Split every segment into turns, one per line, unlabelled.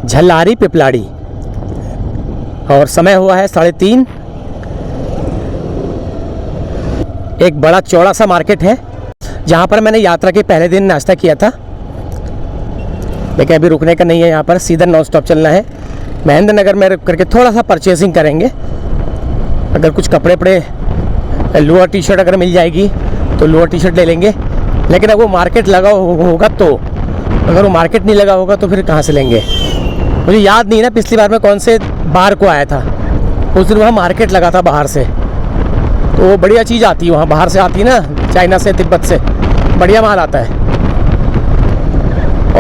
झल्लारी पिपलाड़ी और समय हुआ है 3:30। एक बड़ा चौड़ा सा मार्केट है जहाँ पर मैंने यात्रा के पहले दिन नाश्ता किया था, लेकिन अभी रुकने का नहीं है। यहाँ पर सीधा नॉन स्टॉप चलना है। महेंद्र नगर में रुक करके थोड़ा सा परचेसिंग करेंगे। अगर कुछ कपड़े पड़े, लोअर टी शर्ट अगर मिल जाएगी तो लोअर टी शर्ट ले लेंगे। लेकिन अगर वो मार्केट लगा होगा तो, अगर वो मार्केट नहीं लगा होगा तो फिर कहाँ से लेंगे। मुझे याद नहीं ना पिछली बार मैं कौन से बार को आया था। उस दिन वहाँ मार्केट लगा था बाहर से, तो वो बढ़िया चीज़ आती है वहाँ, बाहर से आती है ना, चाइना से, तिब्बत से बढ़िया माल आता है।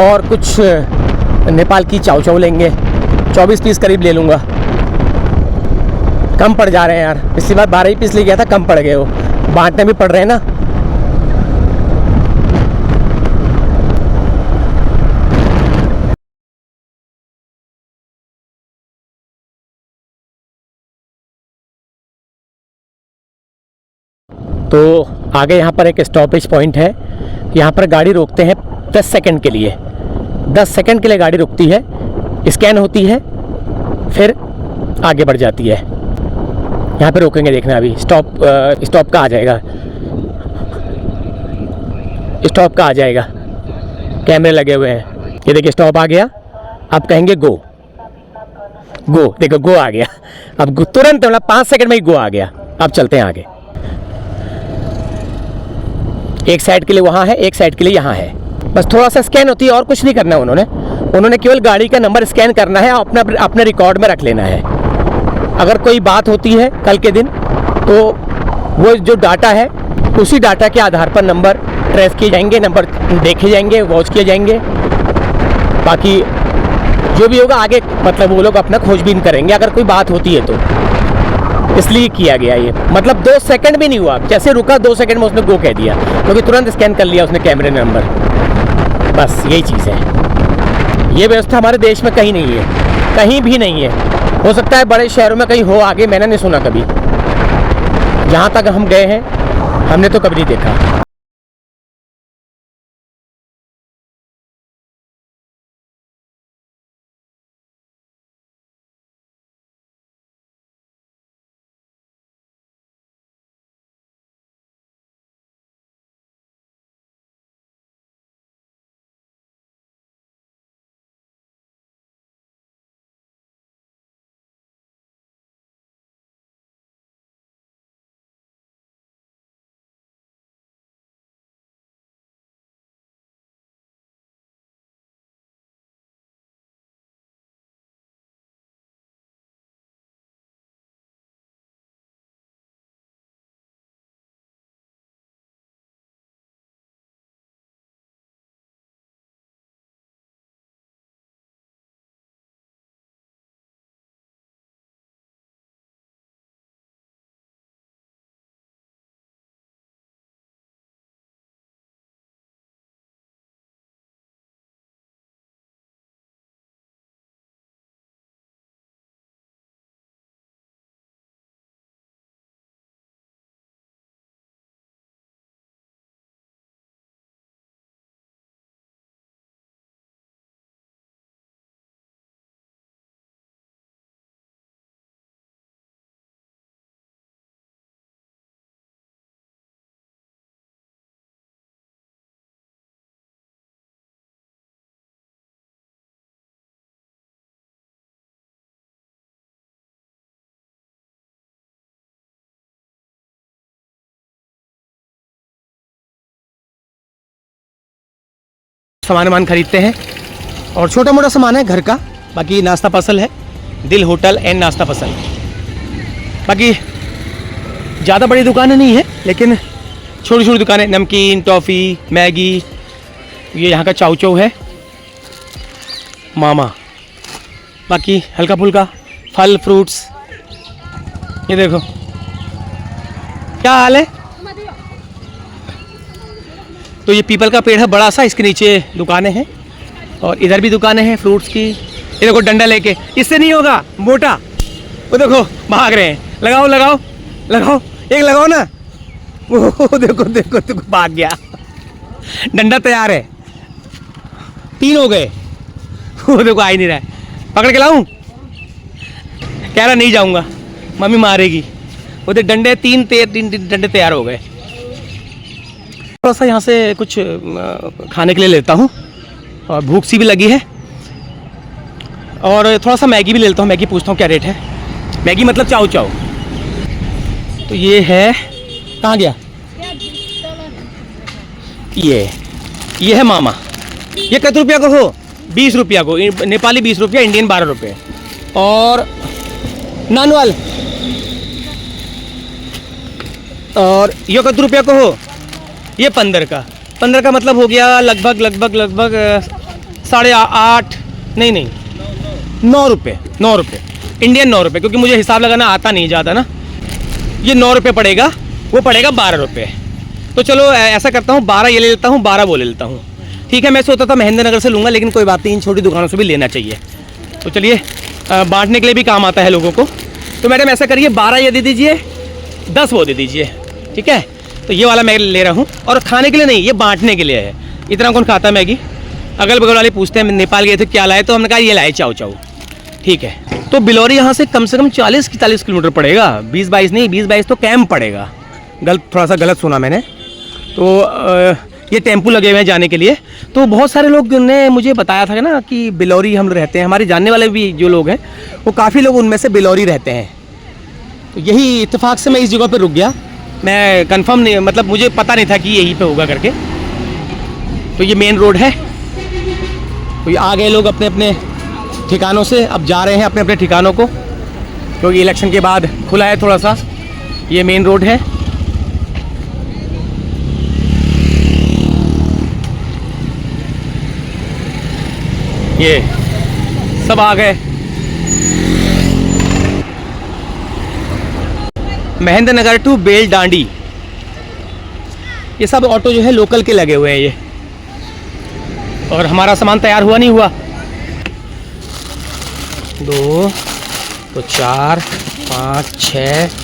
और कुछ नेपाल की चाउ चाउ लेंगे, 24 पीस करीब ले लूँगा। कम पड़ जा रहे हैं यार, पिछली बार 12 ही पीस ले गया था, कम पड़ गए वो, बांटने भी पड़ रहे हैं ना। तो आगे यहाँ पर एक स्टॉपेज पॉइंट है। यहाँ पर गाड़ी रोकते हैं 10 सेकंड के लिए। 10 सेकंड के लिए गाड़ी रुकती है, स्कैन होती है, फिर आगे बढ़ जाती है। यहाँ पे रोकेंगे, देखना अभी स्टॉप का आ जाएगा, स्टॉप का आ जाएगा। कैमरे लगे हुए हैं। ये देखिए स्टॉप आ गया। अब कहेंगे गो, गो, देखो गो आ गया। अब तुरंत मतलब 5 सेकंड में ही गो आ गया। अब चलते हैं आगे। एक साइड के लिए वहाँ है, एक साइड के लिए यहाँ है। बस थोड़ा सा स्कैन होती है और कुछ नहीं करना है उन्होंने केवल गाड़ी का नंबर स्कैन करना है और अपने रिकॉर्ड में रख लेना है। अगर कोई बात होती है कल के दिन तो वो जो डाटा है उसी डाटा के आधार पर नंबर ट्रेस किए जाएंगे, नंबर देखे जाएंगे, वॉच किए जाएंगे। बाकी जो भी होगा आगे मतलब वो लोग अपना खोजबीन करेंगे अगर कोई बात होती है तो। इसलिए किया गया ये, मतलब 2 सेकंड भी नहीं हुआ, जैसे रुका 2 सेकंड में उसने गो कह दिया, क्योंकि तुरंत स्कैन कर लिया उसने कैमरे नंबर। बस यही चीज़ है। ये व्यवस्था हमारे देश में कहीं नहीं है, कहीं भी नहीं है। हो सकता है बड़े शहरों में कहीं हो, आगे मैंने नहीं सुना कभी। जहाँ तक हम गए हैं हमने तो कभी नहीं देखा। सामान खरीदते हैं और छोटा मोटा सामान है घर का। बाकी नाश्ता पसल है, दिल होटल एंड नाश्ता पसल। बाकी ज़्यादा बड़ी दुकानें नहीं है, लेकिन छोटी छोटी दुकानें, नमकीन, टॉफ़ी, मैगी। ये यहाँ का चाउ चाउ है, मामा। बाकी हल्का फुल्का फल फ्रूट्स। ये देखो क्या हाल है। तो ये पीपल का पेड़ है बड़ा सा, इसके नीचे दुकानें हैं और इधर भी दुकानें हैं फ्रूट्स की। ये देखो डंडा लेके, इससे नहीं होगा मोटा। वो देखो भाग रहे हैं। लगाओ लगाओ लगाओ, एक लगाओ ना। वो देखो देखो देखो भाग गया। डंडा तैयार है, 3 हो गए। वो देखो आ ही नहीं रहा है। पकड़ के लाऊं? कह रहा नहीं जाऊंगा, मम्मी मारेगी। वो डंडे तीन डंडे तैयार हो गए। थोड़ा सा यहाँ से कुछ खाने के लिए लेता हूँ, और भूख सी भी लगी है। और थोड़ा सा मैगी भी ले लेता हूँ। मैगी पूछता हूँ क्या रेट है। मैगी मतलब चाऊ चाऊ। तो ये है, कहाँ गया ये है मामा। ये कितने रुपया को हो? 20 रुपया को, नेपाली 20 रुपया, इंडियन 12 रुपये। और नानवाल, और ये कितने रुपया को हो? ये 15 का। 15 का मतलब हो गया लगभग 8.5 नहीं 9 रुपये। 9 रुपये इंडियन, 9 रुपये, क्योंकि मुझे हिसाब लगाना आता नहीं ज़्यादा ना। ये 9 रुपये पड़ेगा, वो पड़ेगा 12 रुपये। तो चलो ऐसा करता हूँ, 12 ये ले लेता हूँ, 12 वो ले लेता हूँ। ठीक है, मैं सोचता था महेंद्र नगर से लूँगा, लेकिन कोई बात नहीं, इन छोटी दुकानों से भी लेना चाहिए। तो चलिए, बांटने के लिए भी काम आता है लोगों को। तो मैडम ऐसा करिए, 12 ये दे दीजिए, 10 वो दे दीजिए। ठीक है, तो ये वाला मैं ले रहा हूँ। और खाने के लिए नहीं, ये बांटने के लिए है। इतना कौन खाता है मैगी? अगल बगल वाले पूछते हैं नेपाल गए थे क्या लाए, तो हमने कहा ये लाए चाऊ चाऊ। ठीक है, तो बिलौरी यहाँ से कम 40 किलोमीटर पड़ेगा। 20-22 नहीं, 20-22 तो कैंप पड़ेगा। थोड़ा सा गलत सुना मैंने। तो ये टेम्पू लगे हुए हैं जाने के लिए। तो बहुत सारे लोग ने मुझे बताया था ना कि बिलौरी हम रहते हैं, हमारे जानने वाले भी जो लोग हैं वो काफ़ी लोग उनमें से बिलौरी रहते हैं। तो यही इत्तेफाक से मैं इस जगह पर रुक गया। मैं कंफर्म नहीं, मतलब मुझे पता नहीं था कि यहीं पे होगा करके। तो ये मेन रोड है। तो ये आ गए लोग अपने अपने ठिकानों से, अब जा रहे हैं अपने अपने ठिकानों को, क्योंकि इलेक्शन के बाद खुला है थोड़ा सा। ये मेन रोड है। ये सब आ गए। महेंद्र नगर टू बेलडांडी, ये सब ऑटो जो है लोकल के लगे हुए हैं ये। और हमारा सामान तैयार हुआ नहीं हुआ। 2 तो 4 5 6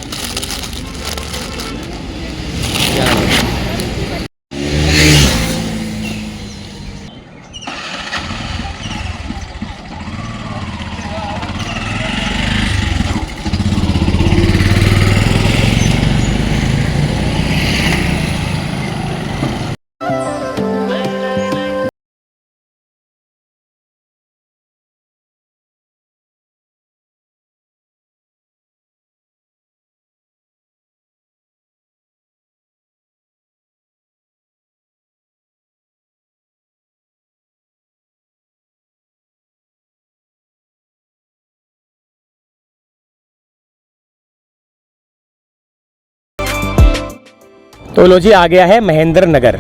तो लो जी, आ गया है महेंद्र नगर।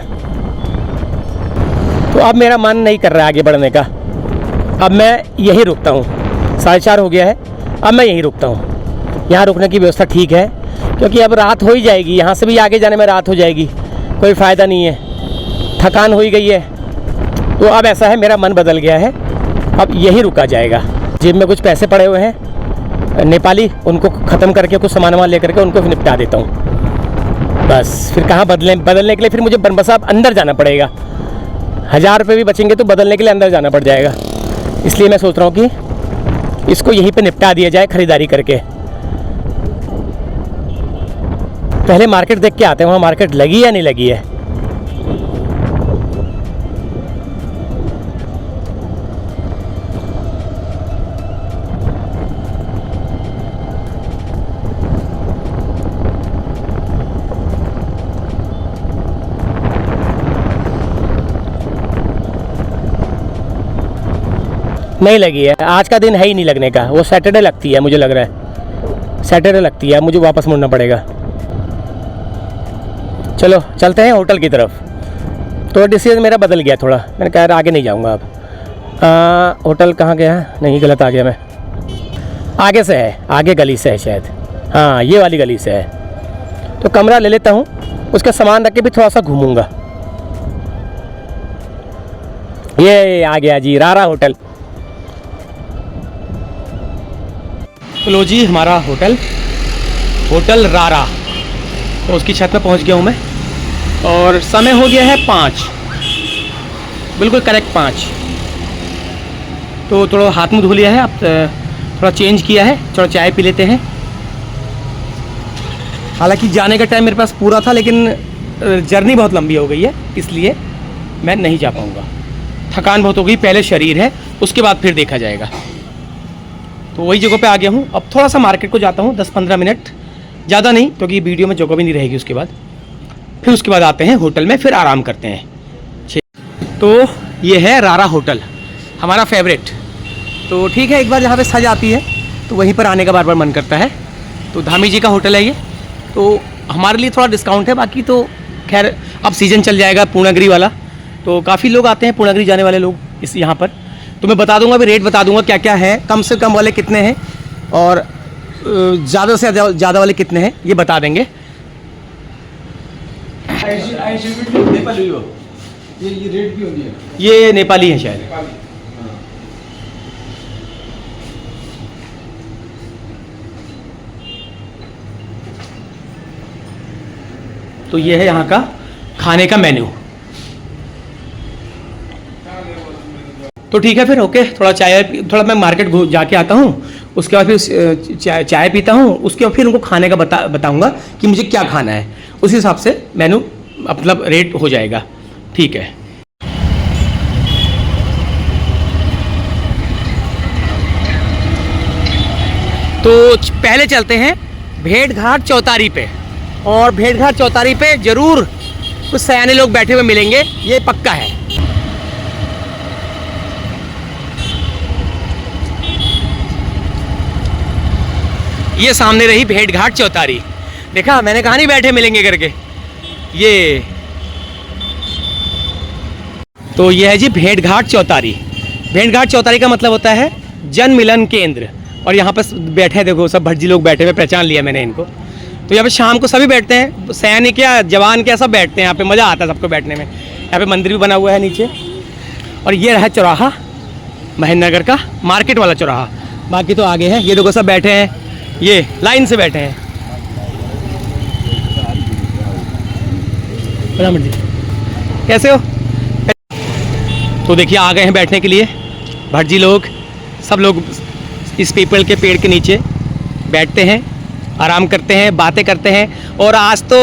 तो अब मेरा मन नहीं कर रहा है आगे बढ़ने का। अब मैं यहीं रुकता हूँ। 4:30 हो गया है, अब मैं यहीं रुकता हूँ। यहाँ रुकने की व्यवस्था ठीक है, क्योंकि अब रात हो ही जाएगी। यहाँ से भी आगे जाने में रात हो जाएगी, कोई फ़ायदा नहीं है, थकान हो ही गई है। तो अब ऐसा है, मेरा मन बदल गया है, अब यहीं रुका जाएगा। जेब में कुछ पैसे पड़े हुए हैं नेपाली, उनको ख़त्म करके कुछ सामान वामान लेकर के उनको निपटा देता हूँ। बस फिर कहाँ बदलने के लिए फिर मुझे बनबसा अंदर जाना पड़ेगा। 1000 रुपये भी बचेंगे तो बदलने के लिए अंदर जाना पड़ जाएगा। इसलिए मैं सोच रहा हूँ कि इसको यहीं पे निपटा दिया जाए ख़रीदारी करके। पहले मार्केट देख के आते हैं, वहाँ मार्केट लगी या नहीं लगी है। नहीं लगी है, आज का दिन है ही नहीं लगने का। वो सैटरडे लगती है, मुझे लग रहा है सैटरडे लगती है। मुझे वापस मुड़ना पड़ेगा। चलो चलते हैं होटल की तरफ। तो डिसीजन मेरा बदल गया थोड़ा, मैंने कहा आगे नहीं जाऊंगा अब। होटल कहाँ गया है? नहीं, गलत आ गया मैं। आगे से है, आगे गली से है शायद। हाँ, ये वाली गली से है। तो कमरा ले लेता हूँ, उसका सामान रख के भी थोड़ा सा घूमूंगा। ये आ गया जी, रारा होटल। तो लो जी, हमारा होटल रारा। तो उसकी छत में पहुंच गया हूं मैं, और समय हो गया है 5, बिल्कुल करेक्ट 5। तो थोड़ा हाथ मुँह धो लिया है, अब थोड़ा चेंज किया है, थोड़ा चाय पी लेते हैं। हालांकि जाने का टाइम मेरे पास पूरा था, लेकिन जर्नी बहुत लंबी हो गई है, इसलिए मैं नहीं जा पाऊँगा। थकान बहुत हो गई, पहले शरीर है, उसके बाद फिर देखा जाएगा। तो वही जगह पे आ गया हूँ। अब थोड़ा सा मार्केट को जाता हूँ, 10-15 मिनट, ज़्यादा नहीं, क्योंकि वीडियो में जगह भी नहीं रहेगी उसके बाद। फिर उसके बाद आते हैं होटल में, फिर आराम करते हैं। तो ये है रारा होटल, हमारा फेवरेट। तो ठीक है, एक बार जहाँ पे सज आती है तो वहीं पर आने का बार बार मन करता है। तो धामी जी का होटल है ये, तो हमारे लिए थोड़ा डिस्काउंट है, बाकी तो खैर अब सीज़न चल जाएगा पूर्णागिरी वाला, तो काफ़ी लोग आते हैं पूर्णागिरी जाने वाले लोग इस यहाँ पर। तो मैं बता दूंगा, अभी रेट बता दूंगा क्या क्या है, कम से कम वाले कितने हैं और ज़्यादा से ज़्यादा वाले कितने हैं, ये बता देंगे। ये नेपाली है शायद। तो ये है यहाँ का खाने का मेन्यू। तो ठीक है फिर, ओके, थोड़ा मैं मार्केट जाके आता हूँ, उसके बाद फिर चाय पीता हूँ, उसके बाद फिर उनको खाने का बताऊँगा कि मुझे क्या खाना है, उस हिसाब से मेनू मतलब रेट हो जाएगा। ठीक है। तो पहले चलते हैं भेड़ घाट चौतारी पे, और भेड़ घाट चौतारी पे ज़रूर कुछ सयाने लोग बैठे हुए मिलेंगे, ये पक्का है। ये सामने रही भेड़ घाट चौतारी, देखा मैंने कहा नहीं बैठे मिलेंगे करके। ये तो ये है जी भेड़ घाट चौतारी। भेड़ घाट चौतारी का मतलब होता है जन मिलन केंद्र, और यहाँ पर बैठे हैं, देखो सब भटजी लोग बैठे हुए, पहचान लिया मैंने इनको। तो यहाँ पे शाम को सभी बैठते हैं, सैनिक क्या जवान क्या सब बैठते हैं यहाँ पे, मज़ा आता है सबको बैठने में। यहाँ पे मंदिर भी बना हुआ है नीचे, और ये रहा चौराहा महेंद्र नगर का, मार्केट वाला चौराहा। बाकी तो आगे है, ये देखो सब बैठे हैं, ये लाइन से बैठे हैं। जी कैसे हो? तो देखिए आ गए हैं बैठने के लिए भटजी लोग, सब लोग इस पीपल के पेड़ के नीचे बैठते हैं, आराम करते हैं, बातें करते हैं। और आज तो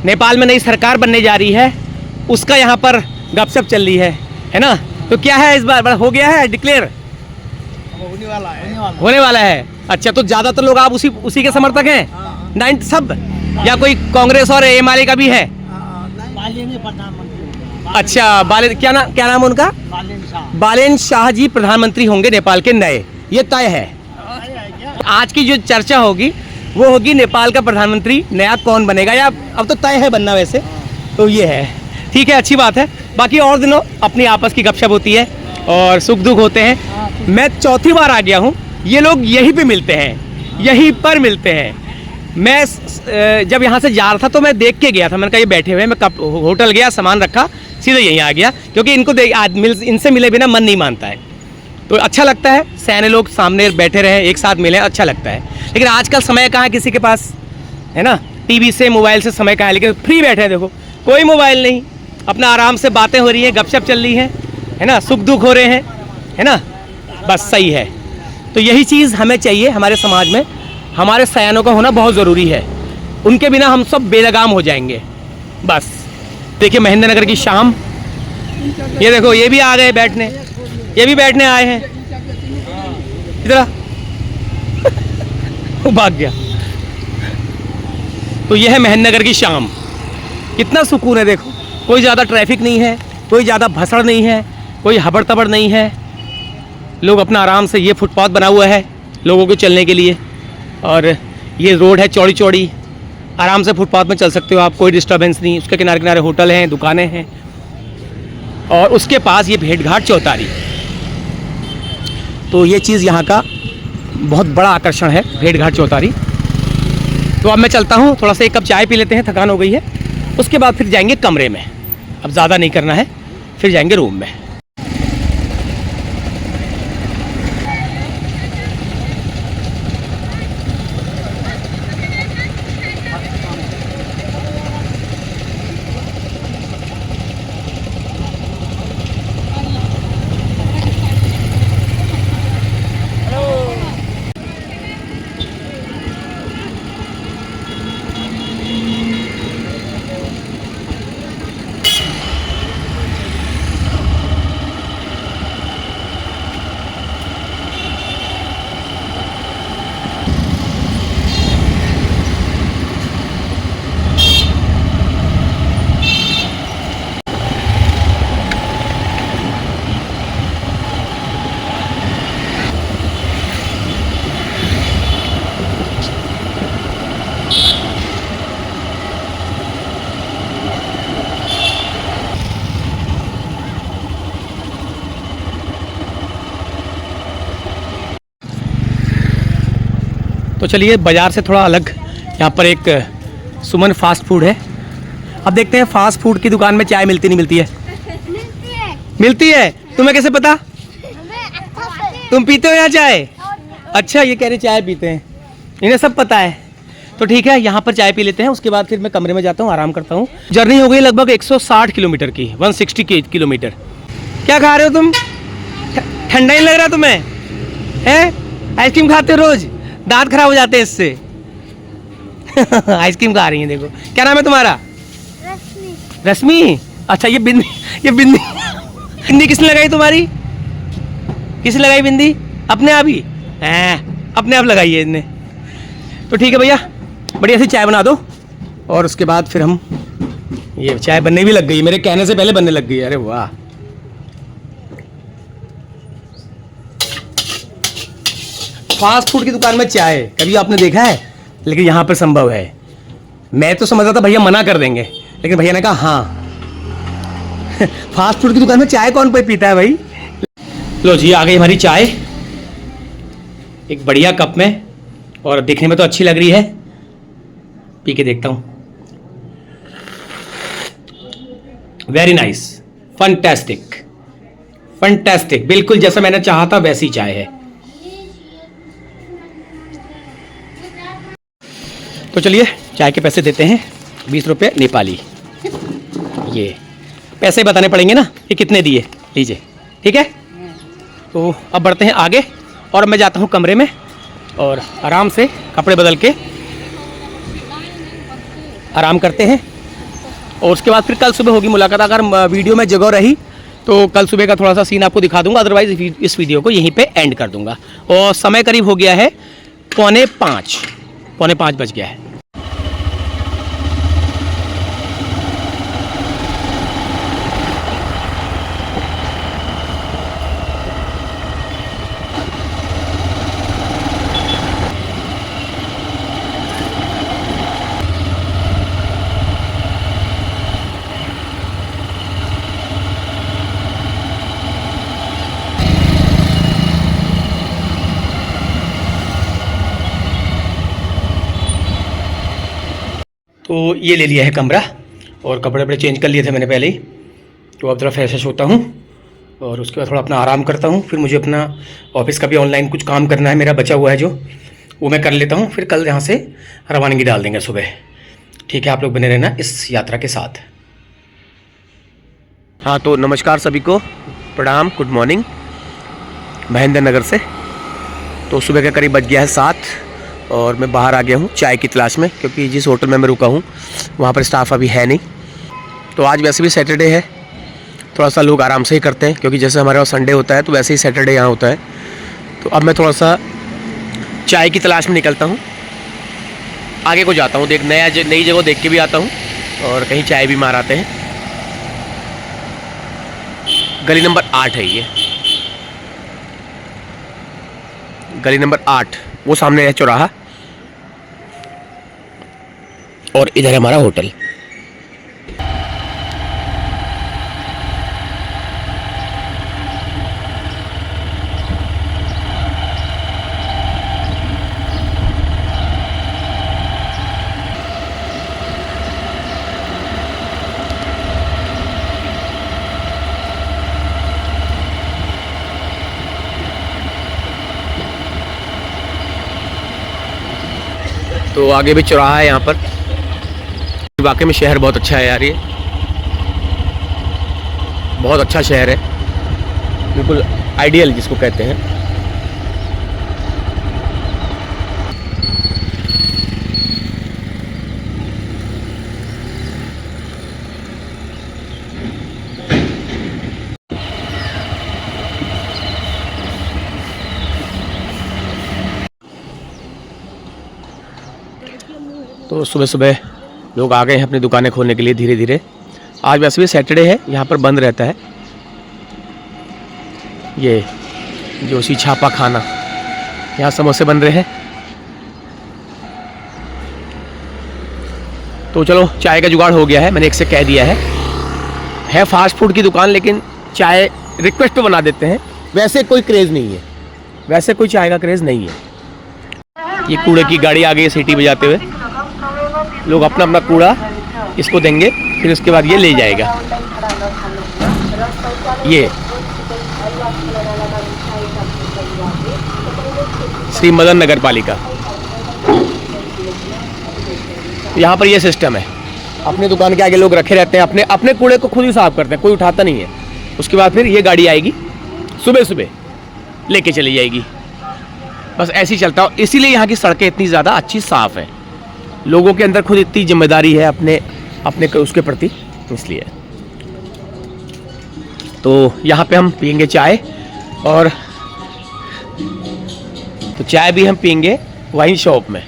नेपाल में नई सरकार बनने जा रही है, उसका यहाँ पर गपशप चल रही है ना? तो क्या है इस बार हो गया है डिक्लेयर? होने वाला है। अच्छा, तो ज़्यादातर लोग आप उसी के समर्थक हैं? 90 सब, या कोई कांग्रेस और एमआरए का भी है? अच्छा, क्या नाम है उनका? बालेन शाह जी प्रधानमंत्री होंगे नेपाल के नए, ये तय है। आज की जो चर्चा होगी वो होगी नेपाल का प्रधानमंत्री नया कौन बनेगा, या अब तो तय है बनना वैसे। तो ये है, ठीक है, अच्छी बात है। बाकी और दिनों अपनी आपस की गपशप होती है और सुख दुख होते हैं। मैं चौथी बार आ गया हूँ, ये लोग यहीं पे मिलते हैं, यहीं पर मिलते हैं। मैं जब यहाँ से जा रहा था तो मैं देख के गया था, मैंने कहा ये बैठे हुए हैं, मैं कब होटल गया, सामान रखा, सीधे यहीं आ गया, क्योंकि इनसे मिले बिना मन नहीं मानता है। तो अच्छा लगता है, सैने लोग सामने बैठे रहे, एक साथ मिले, अच्छा लगता है। लेकिन आजकल समय कहाँ है किसी के पास, है ना? टीवी से मोबाइल से समय कहाँ है, लेकिन फ्री बैठे हैं, देखो कोई मोबाइल नहीं, अपना आराम से बातें हो रही हैं, गपशप चल रही है ना? सुख दुख हो रहे हैं, है ना? बस सही है। तो यही चीज़ हमें चाहिए हमारे समाज में, हमारे सयानों का होना बहुत ज़रूरी है, उनके बिना हम सब बेलगाम हो जाएंगे। बस देखिए महेंद्र नगर की शाम, ये देखो ये भी आ गए बैठने, ये भी बैठने आए हैं, इधर वो भाग गया। तो ये है महेंद्र नगर की शाम, कितना सुकून है, देखो कोई ज़्यादा ट्रैफिक नहीं है, कोई ज़्यादा भसड़ नहीं है, कोई हबड़ तबड़ नहीं है, लोग अपना आराम से, ये फुटपाथ बना हुआ है लोगों के चलने के लिए, और ये रोड है चौड़ी चौड़ी, आराम से फुटपाथ में चल सकते हो आप, कोई डिस्टर्बेंस नहीं। उसके किनारे किनारे होटल हैं, दुकानें हैं, और उसके पास ये भेड़ घाट चौतारी। तो ये चीज़ यहाँ का बहुत बड़ा आकर्षण है, भेड़ घाट चौतारी। तो अब मैं चलता हूँ, थोड़ा सा एक कप चाय पी लेते हैं, थकान हो गई है, उसके बाद फिर जाएंगे कमरे में, अब ज़्यादा नहीं करना है, फिर जाएंगे रूम में। तो चलिए बाज़ार से थोड़ा अलग यहाँ पर एक सुमन फास्ट फूड है। अब देखते हैं फास्ट फूड की दुकान में चाय मिलती नहीं मिलती है। मिलती है। तुम्हें कैसे पता? तुम पीते हो यहाँ चाय? अच्छा, ये कह रहे चाय पीते हैं, इन्हें सब पता है। तो ठीक है, यहाँ पर चाय पी लेते हैं, उसके बाद फिर मैं कमरे में जाता हूँ, आराम करता हूँ। जर्नी हो गई लगभग 160 किलोमीटर की, 160 किलोमीटर। क्या खा रहे हो तुम? ठंडा ही लग रहा तुम्हें है? आइसक्रीम खाते हो रोज? दांत खराब हो जाते हैं इससे। आइसक्रीम खा रही है, देखो। क्या नाम है तुम्हारा? रश्मि। अच्छा, ये बिंदी, ये बिंदी बिंदी किसने लगाई तुम्हारी? किसने लगाई बिंदी? अपने आप ही? अपने आप लगाई है इसने। तो ठीक है भैया, बढ़िया सी चाय बना दो और उसके बाद फिर हम, ये चाय बनने भी लग गई, मेरे कहने से पहले बनने लग गई। अरे वाह। फास्ट फूड की दुकान में चाय कभी आपने देखा है? लेकिन यहाँ पर संभव है। मैं तो समझ रहा था भैया मना कर देंगे, लेकिन भैया ने कहा हाँ। फास्ट फूड की दुकान में चाय कौन पीता है भाई? लो जी, आ गई हमारी चाय एक बढ़िया कप में, और देखने में तो अच्छी लग रही है। पी के देखता हूँ। वेरी नाइस, फंटेस्टिक, फंटेस्टिक, बिल्कुल जैसा मैंने चाहा था वैसी चाय है। तो चलिए चाय के पैसे देते हैं, 20 रुपये नेपाली। ये पैसे बताने पड़ेंगे ना, ये कितने दिए, लीजिए। ठीक है, तो अब बढ़ते हैं आगे और मैं जाता हूँ कमरे में और आराम से कपड़े बदल के आराम करते हैं। और उसके बाद फिर कल सुबह होगी मुलाकात। अगर वीडियो में जगह रही तो कल सुबह का थोड़ा सा सीन आपको दिखा दूंगा, अदरवाइज इस वीडियो को यहीं पे एंड कर दूंगा। और समय करीब हो गया है 4:45 बज गया है। तो ये ले लिया है कमरा और कपड़े वपड़े चेंज कर लिए थे मैंने पहले ही। तो अब थोड़ा फ्रेश होता हूँ और उसके बाद थोड़ा अपना आराम करता हूँ। फिर मुझे अपना ऑफिस का भी ऑनलाइन कुछ काम करना है, मेरा बचा हुआ है जो, वो मैं कर लेता हूँ। फिर कल यहाँ से रवानगी डाल देंगे सुबह। ठीक है, आप लोग बने रहना इस यात्रा के साथ। हाँ, तो नमस्कार सभी को, प्रणाम, गुड मॉर्निंग महेंद्र नगर से। तो सुबह के करीब बज गया है 7 और मैं बाहर आ गया हूँ चाय की तलाश में, क्योंकि जिस होटल में मैं रुका हूँ वहाँ पर स्टाफ अभी है नहीं। तो आज वैसे भी सैटरडे है, थोड़ा सा लोग आराम से ही करते हैं, क्योंकि जैसे हमारे वहाँ संडे होता है तो वैसे ही सैटरडे यहाँ होता है। तो अब मैं थोड़ा सा चाय की तलाश में निकलता हूँ, आगे को जाता हूँ, नई जगह देख के भी आता हूँ और कहीं चाय भी मार आते हैं। गली नंबर 8 है ये, गली नंबर 8, वो सामने है चौराहा और इधर है हमारा होटल। तो आगे भी चौराहा है यहाँ पर। वाकई में शहर बहुत अच्छा है यार, ये बहुत अच्छा शहर है, बिल्कुल आइडियल जिसको कहते हैं। तो सुबह सुबह लोग आ गए हैं अपनी दुकानें खोलने के लिए धीरे धीरे। आज वैसे भी सैटरडे है, यहाँ पर बंद रहता है। ये जोशी छापा खाना, यहाँ समोसे बन रहे हैं। तो चलो चाय का जुगाड़ हो गया है, मैंने एक से कह दिया है फास्ट फूड की दुकान, लेकिन चाय रिक्वेस्ट पे बना देते हैं। वैसे कोई क्रेज़ नहीं है, वैसे कोई चाय का क्रेज़ नहीं है। ये कूड़े की गाड़ी आ गई है सीटी बजाते हुए। लोग अपना अपना कूड़ा इसको देंगे, फिर उसके बाद ये ले जाएगा। ये श्री मदन नगर पालिका, यहाँ पर ये सिस्टम है। अपनी दुकान के आगे लोग रखे रहते हैं, अपने अपने कूड़े को खुद ही साफ करते हैं, कोई उठाता नहीं है। उसके बाद फिर ये गाड़ी आएगी, सुबह सुबह लेके चली जाएगी। बस ऐसे ही चलता हो। इसीलिए यहाँ की सड़कें इतनी ज़्यादा अच्छी साफ़ है। लोगों के अंदर खुद इतनी जिम्मेदारी है अपने अपने उसके प्रति, इसलिए। तो यहाँ पे हम पियेंगे चाय, और तो चाय भी हम पियेंगे वाइन शॉप में।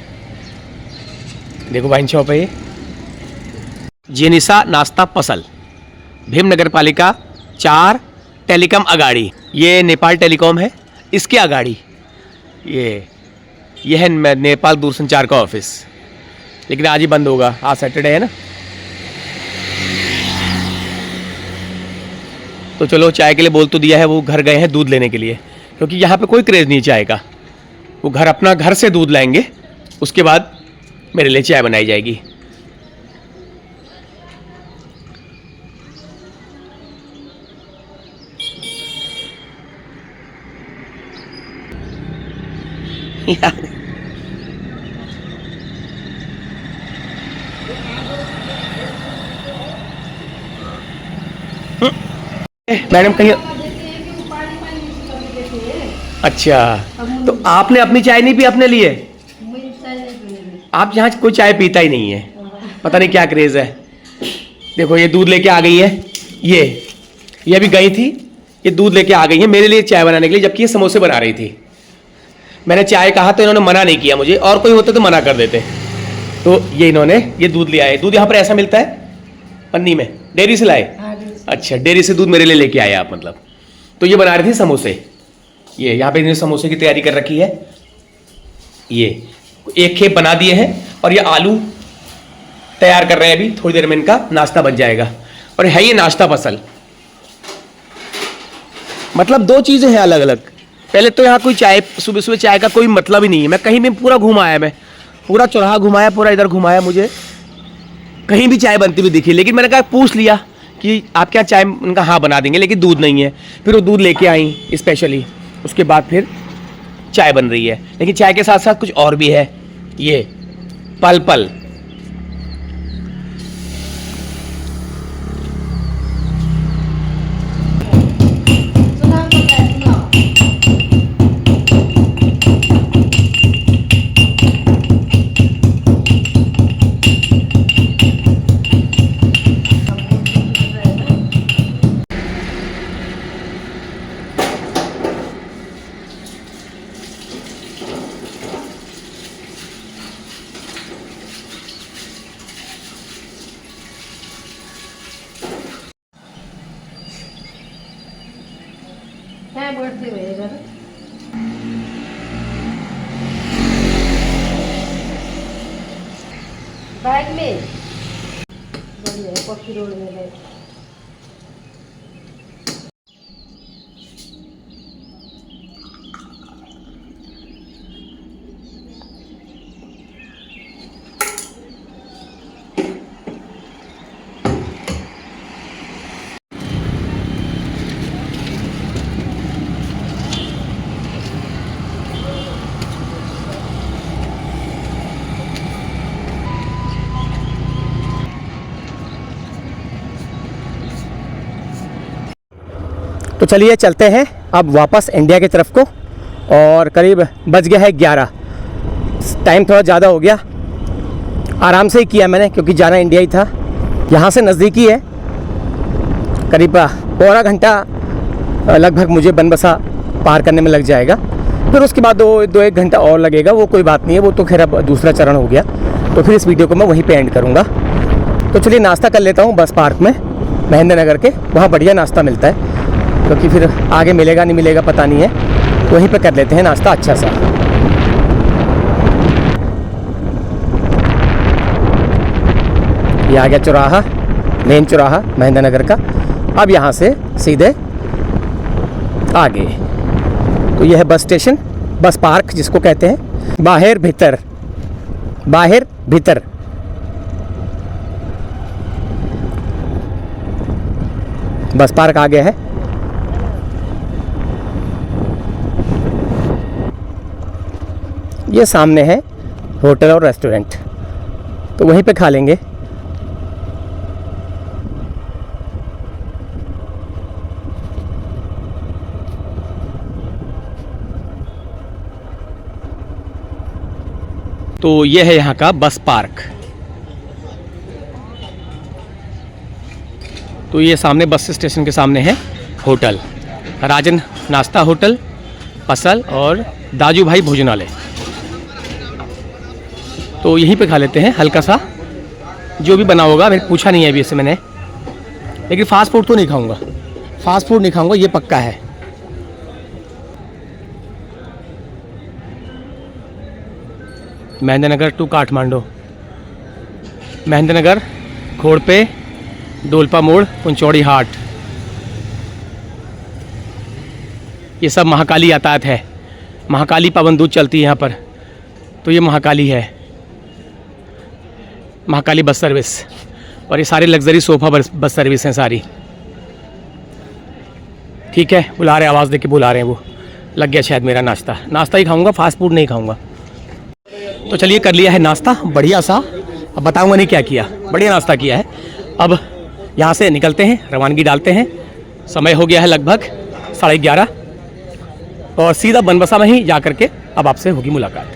देखो वाइन शॉप है ये, जेनिसा नाश्ता पसल, भीम नगर पालिका 4 टेलीकॉम अगाड़ी। ये नेपाल टेलीकॉम है, इसके अगाड़ी ये है नेपाल दूरसंचार का ऑफिस। लेकिन आज ही बंद होगा, आज सैटरडे है ना। तो चलो, चाय के लिए बोल तो दिया है, वो घर गए हैं दूध लेने के लिए, क्योंकि यहाँ पे कोई क्रेज़ नहीं चाय का। वो अपना घर से दूध लाएंगे, उसके बाद मेरे लिए चाय बनाई जाएगी। मैडम कहीं, अच्छा, तो आपने अपनी चाय नहीं पी अपने लिए? आप यहाँ कोई चाय पीता ही नहीं है, पता नहीं क्या क्रेज़ है। देखो ये दूध लेके आ गई है, ये अभी गई थी, ये दूध लेके आ गई है मेरे लिए चाय बनाने के लिए, जबकि ये समोसे बना रही थी। मैंने चाय कहा तो इन्होंने मना नहीं किया मुझे, और कोई होता तो मना कर देते। तो ये इन्होंने ये दूध लिया है। दूध यहाँ पर ऐसा मिलता है पन्नी में, डेयरी से लाए? अच्छा, डेयरी से दूध मेरे लिए लेके आए आप, मतलब। तो ये बना रही थी समोसे। ये यहाँ पे इन्होंने समोसे की तैयारी कर रखी है। ये एक खेप बना दिए हैं, और ये आलू तैयार कर रहे हैं अभी। थोड़ी देर में इनका नाश्ता बन जाएगा। और है ये नाश्ता पसल, मतलब 2 चीज़ें हैं अलग अलग। पहले तो यहाँ कोई चाय, सुबह सुबह चाय का कोई मतलब ही नहीं है। मैं कहीं भी पूरा घुमाया, मैं पूरा चौराहा घुमाया, पूरा इधर घुमाया, मुझे कहीं भी चाय बनती हुई दिखी। लेकिन मैंने कहा, पूछ लिया कि आप क्या चाय, उनका हाँ बना देंगे, लेकिन दूध नहीं है। फिर वो दूध लेके आई स्पेशली, उसके बाद फिर चाय बन रही है। लेकिन चाय के साथ साथ कुछ और भी है। ये पल पल,
क्या बढ़ते हुए जरा बैग में बढ़िया पक्की रोड में गए।
तो चलिए चलते हैं अब वापस इंडिया की तरफ को। और करीब बज गया है 11, टाइम थोड़ा ज़्यादा हो गया। आराम से ही किया मैंने, क्योंकि जाना इंडिया ही था। यहाँ से नज़दीकी है, करीब पौना घंटा लगभग मुझे बनबसा पार करने में लग जाएगा। फिर उसके बाद दो एक घंटा और लगेगा, वो कोई बात नहीं है, वो तो खैर अब दूसरा चरण हो गया। तो फिर इस वीडियो को मैं वहीं पे एंड करूँगा। तो चलिए नाश्ता कर लेता हूँ बस पार्क में, महेंद्र नगर के। वहाँ बढ़िया नाश्ता मिलता है, क्योंकि फिर आगे मिलेगा नहीं मिलेगा पता नहीं है। वहीं पे कर लेते हैं नाश्ता अच्छा सा। ये आ गया चौराहा, मेन चौराहा महेंद्र नगर का। अब यहाँ से सीधे आगे तो यह है बस स्टेशन, बस पार्क जिसको कहते हैं। बाहर भीतर, बाहर भीतर। बस पार्क आ गया है। ये सामने है होटल और रेस्टोरेंट, तो वहीं पे खा लेंगे। तो ये है यहाँ का बस पार्क। तो ये सामने बस स्टेशन के सामने है होटल, राजन नाश्ता होटल, फसल और दाजू भाई भोजनालय। तो यहीं पे खा लेते हैं हल्का सा, जो भी बना होगा। मैंने पूछा नहीं है अभी इससे मैंने, लेकिन फास्ट फूड तो नहीं खाऊंगा, फास्ट फूड नहीं खाऊंगा, ये पक्का है। महेंद्रनगर टू काठमांडू, महेंद्रनगर, घोड़पे, डोलपा मोड़, पुंचौड़ी हाट, ये सब महाकाली यातायात है। महाकाली पवन दूत चलती है यहाँ पर, तो ये महाकाली है, महाकाली बस सर्विस। और ये सारी लग्जरी सोफा बस सर्विस हैं सारी। ठीक है, बुला रहे, आवाज़ दे के बुला रहे हैं। वो लग गया शायद मेरा नाश्ता। नाश्ता ही खाऊंगा, फास्ट फूड नहीं खाऊंगा। तो चलिए कर लिया है नाश्ता बढ़िया सा। अब बताऊंगा नहीं क्या किया, बढ़िया नाश्ता किया है। अब यहाँ से निकलते हैं, रवानगी डालते हैं। समय हो गया है लगभग 11:30 और सीधा बनबसा में ही जा करके अब आपसे होगी मुलाकात।